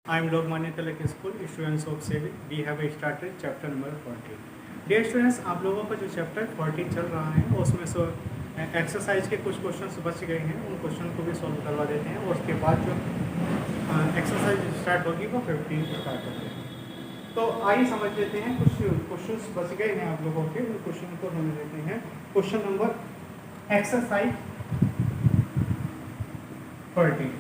I am Lokmanya Tilak School, students of Civil. We have started chapter number 14. Dear students, आप लोगों का जो chapter 14 चल रहा है उसमें से एक्सरसाइज के कुछ क्वेश्चंस बच गए हैं, उन क्वेश्चन को भी सॉल्व करवा देते हैं और उसके बाद जो एक्सरसाइज स्टार्ट होगी वो 15 स्टार्ट होगी। तो आइए समझ लेते हैं, कुछ क्वेश्चंस बच गए हैं आप लोगों के, उन क्वेश्चन को समझ लेते हैं। Question number exercise 14,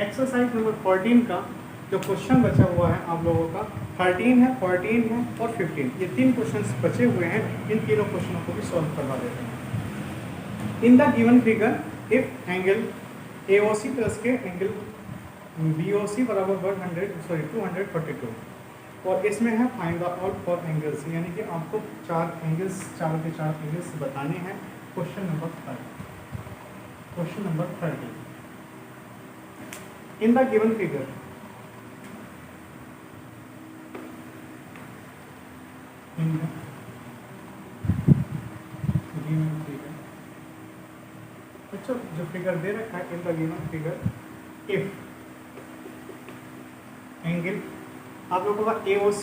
exercise number 14 का जो क्वेश्चन बचा हुआ है आप लोगों का 13 है, 14 है और 15, ये तीन क्वेश्चंस बचे हुए हैं। इन तीनों क्वेश्चनों को भी सॉल्व करवा देते हैं। इन the given figure if angle AOC plus के एंगल BOC बराबर 242 और इसमें है find the all for angles, यानी कि आपको चारों के चार एंगल्स बताने हैं। Question number 30, in the given figure अच्छा, जो फिगर दे रखा है इन the given figure if angle आप लोगों का AOC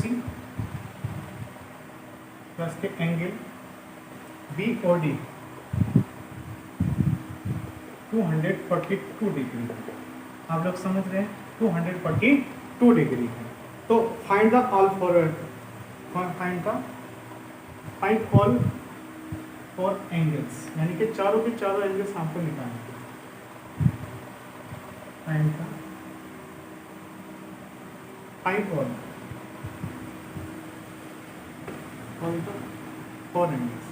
प्लस के एंगल BOD 242 डिग्री, आप लोग समझ रहे हैं 242 डिग्री है। तो find the all for angles, यानी कि चारों के चारों एंगल्स आपको निकालना। Find all for angles.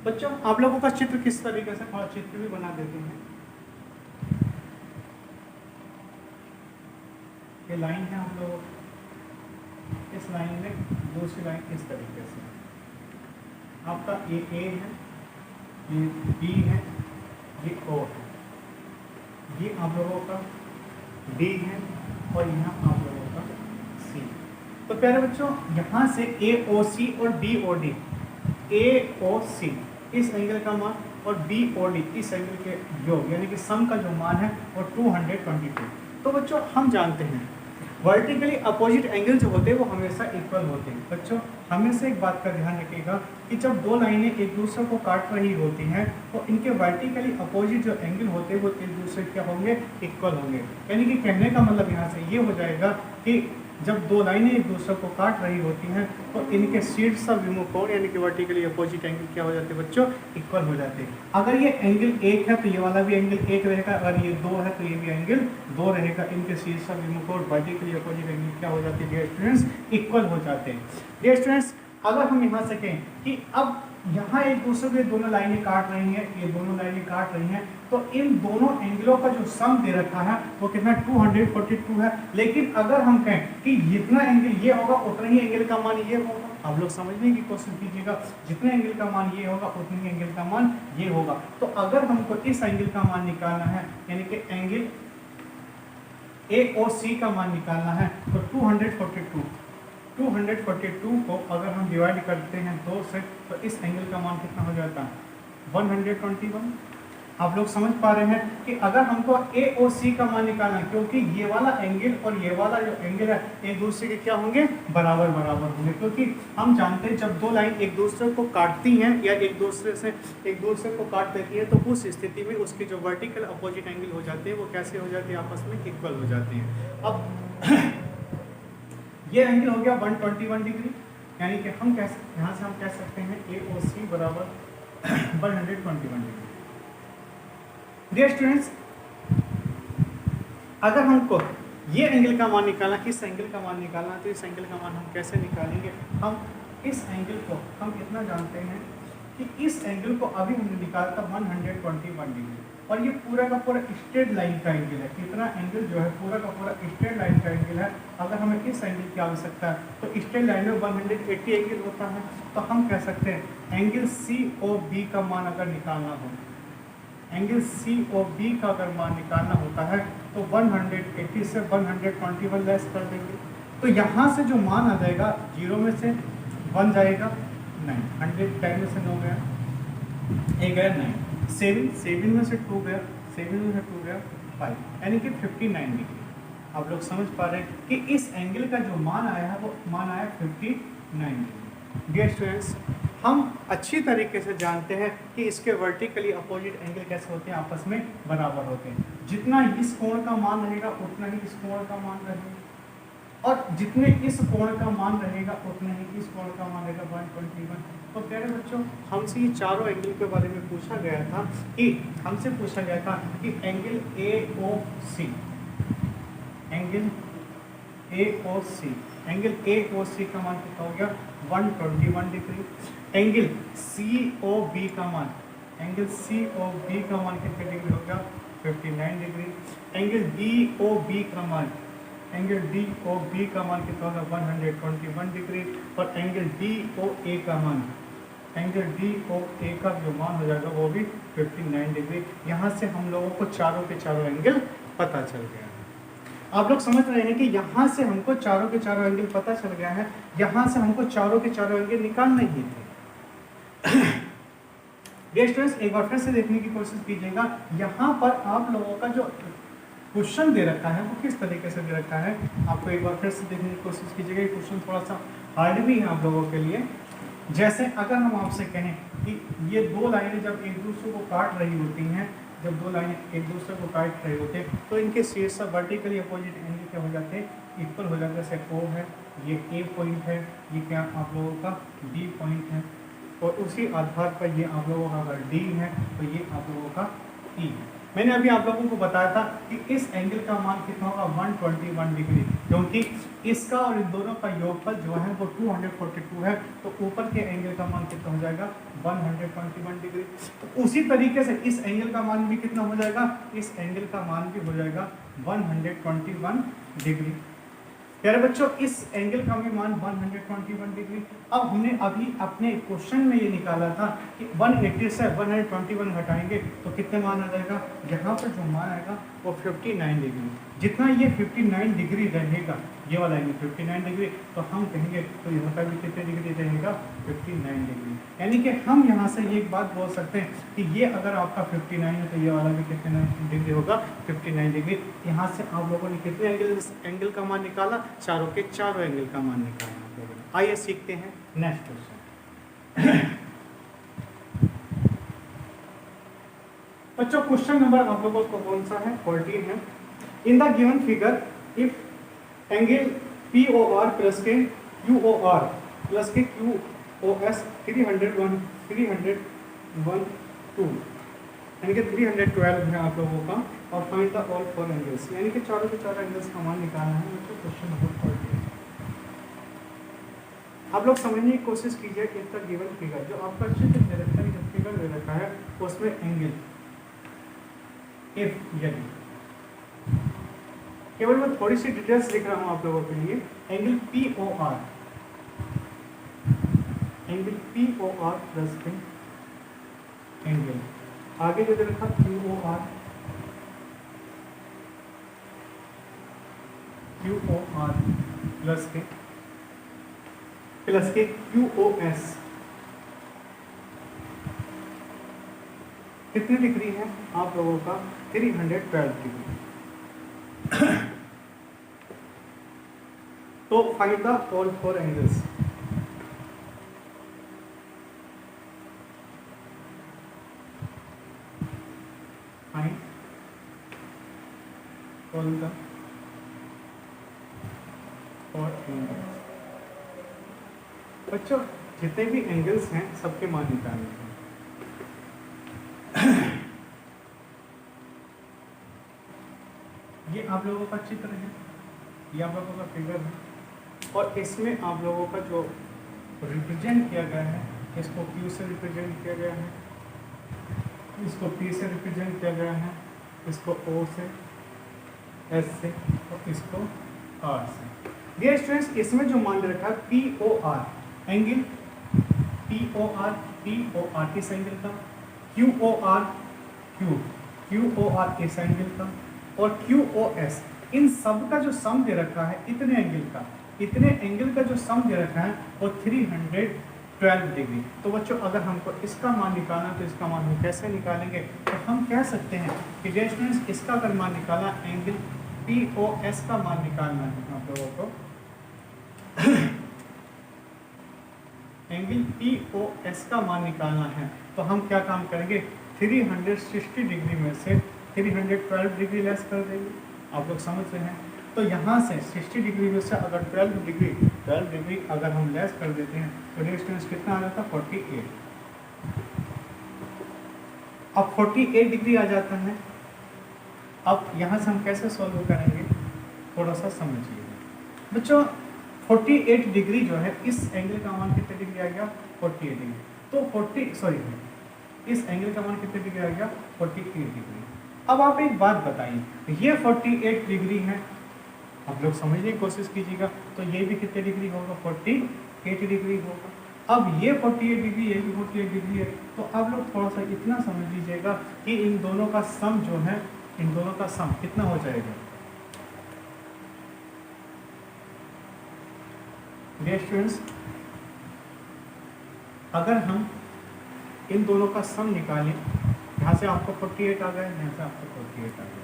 बच्चों आप लोगों का चित्र किस तरीके से, और चित्र भी बना देते हैं। ये लाइन है हम लोग, इस लाइन में दूसरी लाइन इस तरीके से आपका ये A है, ये B है, ये O है, ये आप लोगों का D है और यहाँ आप लोगों का C। तो प्यारे बच्चों यहाँ से AOC और BOD, AOC इस एंगल का मान और BOD इस एंगल के योग, यानी कि सम का जो मान है वो 222। तो बच्चों हम जानते हैं वर्टिकली अपोजिट एंगल जो होते हैं वो हमेशा इक्वल होते हैं। बच्चों हमेशा एक बात का ध्यान रखिएगा कि जब दो लाइनें एक दूसरे को काट रही होती हैं तो इनके वर्टिकली अपोजिट जो एंगल होते हैं वो एक दूसरे क्या होंगे, इक्वल होंगे। यानी कि कहने का मतलब यहाँ से ये हो जाएगा कि जब दो लाइनें एक दूसरे को काट रही होती हैं तो इनके शीर्ष और विमुख कोण यानी कि वर्टिकली अपोजिट एंगल क्या हो जाते हैं बच्चों, इक्वल हो जाते हैं। अगर ये एंगल 1 है तो ये वाला भी एंगल 1 रहेगा, अगर ये 2 है तो ये भी एंगल 2 रहेगा। इनके शीर्ष और विमुख कोण वर्टिकली अपोजिट एंगल क्या हो जाते हैं डियर स्टूडेंट्स, इक्वल हो जाते हैं। डियर स्टूडेंट्स अगर हम यहाँ से कहें कि अब यहाँ एक दूसरे के दोनों लाइनें काट रही हैं, ये दोनों लाइनें काट रही हैं, तो इन दोनों एंगलों का जो सम दे रखा है वो कितना 242 है। लेकिन अगर हम कहें कि जितना एंगल ये होगा उतना ही एंगल का मान ये होगा, आप लोग समझने की कोशिश कीजिएगा, जितने एंगल का मान ये होगा उतने ही एंगल का मान ये होगा। तो अगर हमको इस एंगल का मान निकालना है यानी कि एंगल AOC का मान निकालना है तो 242 को अगर हम डिवाइड करते हैं 2 से तो इस एंगल का मान कितना हो जाता है 121। आप लोग समझ पा रहे हैं कि अगर हमको AOC का मान निकालना है, क्योंकि ये वाला एंगल और ये वाला जो एंगल है एक दूसरे के क्या होंगे, बराबर होंगे। क्योंकि हम जानते हैं जब दो लाइन एक दूसरे को काटती हैं या एक दूसरे को काट देती है तो उस स्थिति में उसकी जो वर्टिकल अपोजिट एंगल हो जाते हैं वो कैसे हो जाते हैं, आपस में इक्वल हो जाते हैं। अब ये एंगल हो गया 121 डिग्री, यानी कि हम यहाँ से हम कह सकते हैं AOC बराबर 121 डिग्री। डियर स्टूडेंट्स अगर हमको ये एंगल का मान निकालना, इस एंगल का मान निकालना, तो इस एंगल का मान हम कैसे निकालेंगे। हम इस एंगल को हम इतना जानते हैं कि इस एंगल को अभी हमने निकाला था 121 डिग्री और ये पूरा का पूरा स्ट्रेट लाइन का एंगल है। कितना एंगल जो है पूरा का पूरा स्ट्रेट लाइन का एंगल है। अगर हमें इस एंगल की आवश्यकता है तो स्ट्रेट लाइन में 180 एंगल होता है, तो हम कह सकते हैं एंगल COB का मान अगर निकालना हो, एंगल COB का अगर मान निकालना होता है तो 180 से 121 लेस कर देंगे। तो यहाँ से जो मान आ जाएगा 0 में से 1 जाएगा, नहीं 110 में से 9 गया, एक गया 9, 7 में से 2 गया, 7 में से 2 गया 5, यानी कि 59 डिग्री। आप लोग समझ पा रहे हैं कि इस एंगल का जो मान आया है वो मान आया 59 डिग्री। डियर स्टूडेंट्स, हम अच्छी तरीके से जानते हैं कि इसके वर्टिकली अपोजिट एंगल कैसे होते हैं, आपस में बराबर होते हैं। जितना इस कोण का मान रहेगा उतना ही इस कोण का मान रहेगा, और जितने इस कोण का मान रहेगा उतना ही इस कोण का मान रहेगा 121। तो प्यारे बच्चों, हमसे ये चारों एंगल के बारे में पूछा गया था कि हमसे पूछा गया था कि angle AOC, angle AOC, angle AOC का मान कितना हो गया 121 डिग्री। एंगल COB का मान, एंगल COB का मान कितने डिग्री हो गया 59 डिग्री। एंगल DOB का मान, एंगल DOB का मान कितना होगा 121 डिग्री। और एंगल DOA का मान, एंगल DOA का जो मान हो जाएगा वो भी 59 डिग्री। यहाँ से हम लोगों को चारों के चारों एंगल पता चल गया है। आप लोग समझ रहे हैं कि यहाँ से हमको चारों के चारों एंगल पता चल गया है, यहाँ से हमको चारों के चारों एंगल निकालने ही थे। डियर स्टूडेंट्स, एक बार फिर से देखने की कोशिश कीजिएगा। यहाँ पर आप लोगों का जो क्वेश्चन दे रखा है वो किस तरीके से दे रखा है, आपको एक बार फिर से देखने की कोशिश कीजिएगा। ये क्वेश्चन थोड़ा सा हार्ड भी है आप लोगों के लिए। जैसे अगर हम आपसे कहें कि ये दो लाइनें जब एक दूसरे को काट रही होती हैं, जब दो लाइनें एक दूसरे को काट रहे होते हैं तो इनके शीर्ष वर्टिकली अपोजिट एंगल क्या हो जाते हैं, इक्वल हो जाते हैं। जैसे O है, ये A पॉइंट है, ये क्या आप लोगों का D पॉइंट है, और उसी आधार पर ये आप लोगों का अगर D है तो ये आप लोगों का E है। मैंने अभी आप लोगों को बताया था कि इस एंगल का मान कितना होगा 121 डिग्री, क्योंकि इसका और इन दोनों का योगफल जो है वो 242 है, तो ऊपर के एंगल का मान कितना हो जाएगा 121 डिग्री। तो उसी तरीके से इस एंगल का मान भी कितना हो जाएगा, इस एंगल का मान भी हो जाएगा 121 डिग्री। प्यारे बच्चों, इस एंगल का भी मान 121 डिग्री। अब हमने अभी अपने क्वेश्चन में ये निकाला था कि 180 से 121 घटाएंगे तो कितने मान आ जाएगा, यहाँ पर जो मान आएगा वो 59 डिग्री। जितना ये 59 डिग्री रहेगा, ये वाला एंगल 59 डिग्री, तो हम कहेंगे तो यहाँ का भी कितने डिग्री रहेगा 59 डिग्री। यानी कि हम यहाँ से ये एक बात बोल सकते हैं कि ये अगर आपका 59 है तो ये वाला भी कितने डिग्री होगा 59 डिग्री। यहाँ से आप लोगों ने कितने एंगल का मान निकाला, चारों के चारों एंगल का मान निकालना आप लोगों ने। आइए सीखते हैं नेक्स्ट क्वेश्चन। बच्चों, क्वेश्चन नंबर आप लोगों को कौन सा है, 14 है। इन the given figure if angle POR plus के QOR प्लस के QOS 301 2 यानी कि 312 है आप लोगों का, और find the all four angles, यानी कि चारों के चारों एंगल्स का मान निकालना है। तो क्वेश्चन नंबर 14 आप लोग समझने की कोशिश कीजिए। इफ द गिवन फिगर, जो आपका चित्र दे रखा है, जो फिगर दे रखा है उसमें एंगल इफ, यदि, केवल मैं थोड़ी सी डिटेल्स लिख रहा हूं आप लोगों के लिए। Angle POR, angle POR plus के एंगल आगे जो दे रखा QOR प्लस के QOS कितनी डिग्री है आप लोगों का 312 डिग्री। तो find the all four angles. Find all the four angles. बच्चों, जितने भी एंगल्स हैं सबके मान निकालने हैं। ये आप लोगों का चित्र है, ये आप लोगों का फिगर है, और इसमें आप लोगों का जो रिप्रेजेंट किया गया है, इसको Q से रिप्रेजेंट किया गया है, इसको P से रिप्रेजेंट किया गया है, इसको O से, S से, और इसको R से। डियर स्टूडेंट्स, इसमें जो मान रखा है POR एंगल, POR किस एंगल का, QOR इस एंगल का, और QOS इन सब का जो सम दे रखा है इतने एंगल का जो सम दे रखा है वो 312 12 डिग्री। तो बच्चों अगर हमको इसका मान निकालना तो इसका मान हम कैसे निकालेंगे? तो हम कह सकते हैं कि डियर स्टूडेंट्स इसका अगर मान निकालना, एंगल POS का मान निकालना है आप लोगों को एंगल POS का मान निकालना है तो हम क्या काम करेंगे, 360 डिग्री में से 312 डिग्री लेस कर देंगे। आप लोग समझ रहे हैं? तो यहाँ से 60 डिग्री में से अगर 12 डिग्री अगर हम लेस कर देते हैं तो डिस्टेंस कितना आ जाता है? 48। अब 48 डिग्री आ जाता है। अब यहाँ से हम कैसे सॉल्व करेंगे, थोड़ा सा समझिए बच्चों। 48 डिग्री जो है, इस एंगल का मान कितने डिग्री आ गया? 48 डिग्री। तो इस एंगल का मान कितने डिग्री आ गया? 48 डिग्री। अब आप एक बात बताइए, ये 48 डिग्री है, आप लोग समझने की कोशिश कीजिएगा, तो ये भी कितने डिग्री होगा? 48 डिग्री होगा। अब ये 48 डिग्री, ये भी 48 डिग्री है, तो आप लोग थोड़ा सा इतना समझ लीजिएगा कि इन दोनों का सम जो है, इन दोनों का सम कितना हो जाएगा? डियर स्टूडेंट्स, अगर हम इन दोनों का सम निकालें, यहाँ से आपको 48 आ गया, यहाँ से आपको 48 आ गया।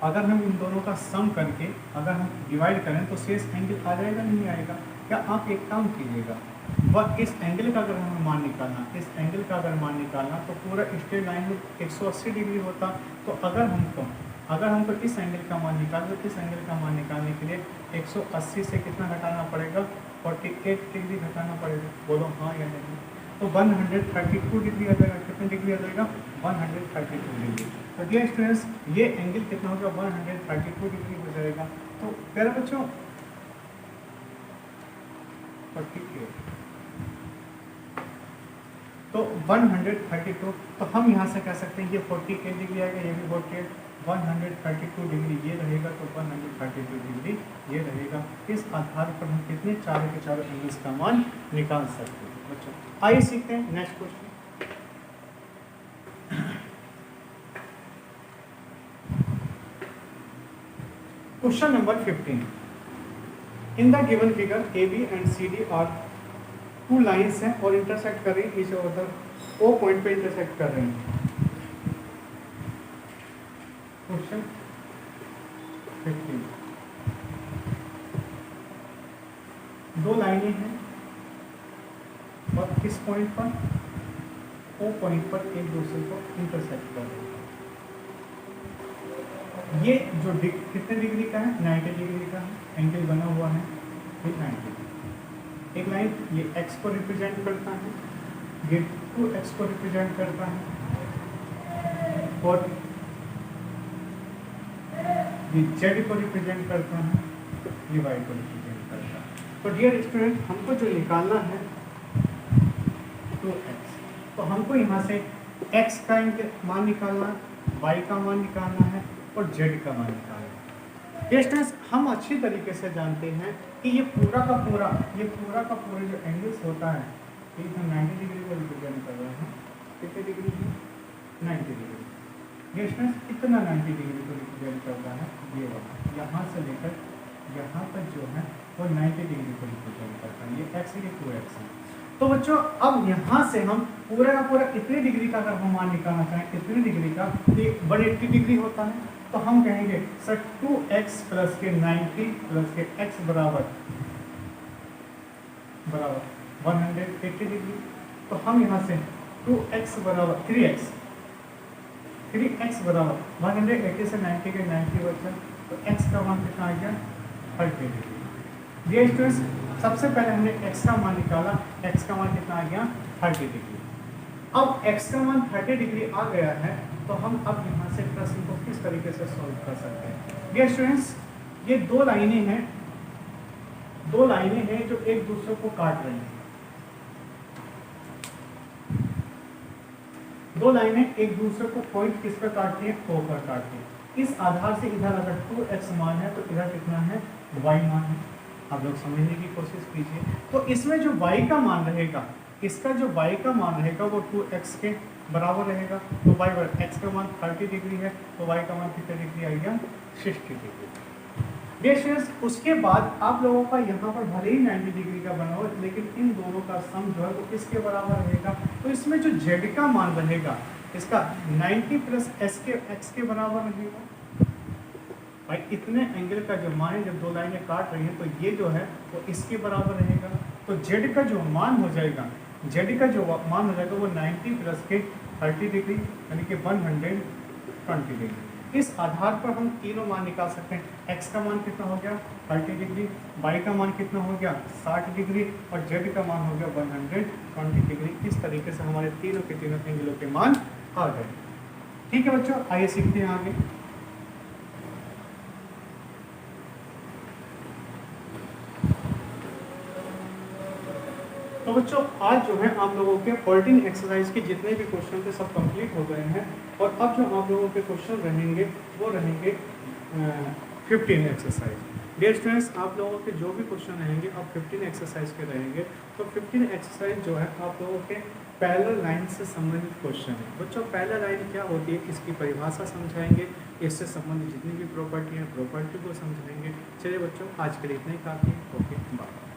अगर हम इन दोनों का सम करके अगर हम डिवाइड करें तो शेष एंगल आ जाएगा, नहीं आएगा? क्या आप एक काम कीजिएगा, वह इस एंगल का अगर हमें मान निकालना, इस एंगल का अगर मान निकालना तो पूरा स्ट्रेट लाइन में 180 डिग्री होता। तो अगर हमको इस एंगल का मान निकालना, तो इस एंगल का मान निकालने के लिए 180 से कितना घटाना पड़ेगा? 48 डिग्री घटाना पड़ेगा। बोलो हाँ या नहीं? तो 132 डिग्री आ जाएगा। कितने डिग्री आ जाएगा? 132 डिग्री। तो डियर स्टूडेंट्स, ये एंगल कितना होगा? 132 डिग्री हो जाएगा। तो प्यारे बच्चों 48, तो 132, तो हम यहाँ से कह सकते हैं ये 48 डिग्री आएगा, ये भी 48, 132 डिग्री ये रहेगा, तो 132 डिग्री ये रहेगा। इस आधार पर हम कितने चारों के चारों एंगल्स का मान निकाल सकते हैं। बच्चों आइए सीखते हैं next question. Question number 15। In the given figure AB and CD are two lines हैं और इंटरसेक्ट कर रही हैं, इस उधर O पॉइंट पे इंटरसेक्ट कर रही हैं। क्वेश्चन 15, दो लाइनें हैं और किस पॉइंट पर? O पॉइंट पर एक दूसरे को इंटरसेक्ट कर रही हैं। ये जो कितने डिग्री का है? 90 डिग्री का है, एंगल बना हुआ है ये 90 डिग्री। एक लाइन ये x को रिप्रेजेंट करता है, ये 2x को रिप्रेजेंट करता है, और ये z को रिप्रेजेंट करता है, ये y को रिप्रेजेंट करता है। तो डियर स्टूडेंट, हमको जो निकालना है 2x, तो हमको यहाँ से x का मान निकालना, y का मान निकालना है और z का मान निकालना है। स्टूडेंट्स, हम अच्छी तरीके से जानते हैं कि ये पूरा का पूरा जो एंगल्स होता है, ये हम 90 डिग्री को रिप्रेजेंट कर रहे हैं। कितने डिग्री है? 90 डिग्री। ये स्टूडेंट्स कितना 90 डिग्री को रिप्रेजेंट करता है? ये वाला, यहाँ से लेकर यहाँ तक जो है वो 90 डिग्री को रिप्रेजेंट करता है। ये x है, ये 2x है। तो बच्चों अब यहाँ से हम पूरा का पूरा इतने डिग्री का अगर हम मान निकालना चाहें, इतने डिग्री का, तो 180 डिग्री होता है। तो हम कहेंगे सर 2x प्लस के 90 प्लस के x बराबर 180 डिग्री। तो हम यहाँ से 2x बराबर 3x बराबर 180 से 90 के 90 बचा, तो x का मान कितना आ गया? 30 डिग्री। ये स्टूडेंट्स, सबसे पहले हमने x का मान निकाला, x का मान कितना आ गया? 30 डिग्री। अब x का मान 30 डिग्री आ गया है, तो हम अब यहाँ से प्रश्न को किस तरीके से सॉल्व कर सकते हैं? डियर स्टूडेंट्स, ये दो लाइनें हैं जो एक दूसरे को काट रही हैं। दो लाइनें एक दूसरे को पॉइंट किस पर काटती है? O पर काटती है। इस आधार से इधर अगर 2x मान है तो इधर कितना है? y मान है। आप लोग समझने की कोशिश कीजिए। तो इसमें जो y का मान रहेगा, इसका जो y का मान रहेगा वो 2x के बराबर रहेगा। तो y बराबर x का मान 30 डिग्री है, तो y का मान कितने डिग्री आ गया? 60 डिग्री। डियर स्टूडेंट्स, उसके बाद आप लोगों का यहाँ पर भले ही 90 डिग्री का बना हो, लेकिन इन दोनों का सम जो है वो इसके बराबर रहेगा। तो इसमें जो z का मान रहेगा इसका 90 प्लस x के बराबर रहेगा। भाई इतने एंगल का जो मान है, जब दो लाइनें काट रही हैं तो ये जो है वो इसके बराबर रहेगा। तो z का जो मान हो जाएगा, z का जो मान हो जाएगा वो 90 प्लस के 30 डिग्री यानी कि 120 डिग्री। इस आधार पर हम तीनों मान निकाल सकते हैं। x का मान कितना हो गया 30 डिग्री, y का मान कितना हो गया 60 डिग्री और z का मान हो गया 120 डिग्री। इस तरीके से हमारे तीनों के तीनों एंगलों के मान आ गए। ठीक है बच्चों, आइए सीखते हैं आगे। तो बच्चों आज जो है आप लोगों के 14 एक्सरसाइज के जितने भी क्वेश्चन थे सब कंप्लीट हो गए हैं। और अब जो आप लोगों के क्वेश्चन रहेंगे वो रहेंगे 15 एक्सरसाइज। डियर स्टूडेंट्स, आप लोगों के जो भी क्वेश्चन रहेंगे अब 15 एक्सरसाइज के रहेंगे। तो 15 एक्सरसाइज जो है आप लोगों के पैरेलल लाइन से संबंधित क्वेश्चन है। बच्चों पैरेलल लाइन क्या होती है इसकी परिभाषा समझाएंगे, इससे संबंधित जितनी भी प्रॉपर्टी है प्रॉपर्टी को समझाएंगे। चलिए बच्चों आज के लिए इतना ही काफ़ी। Okay bye.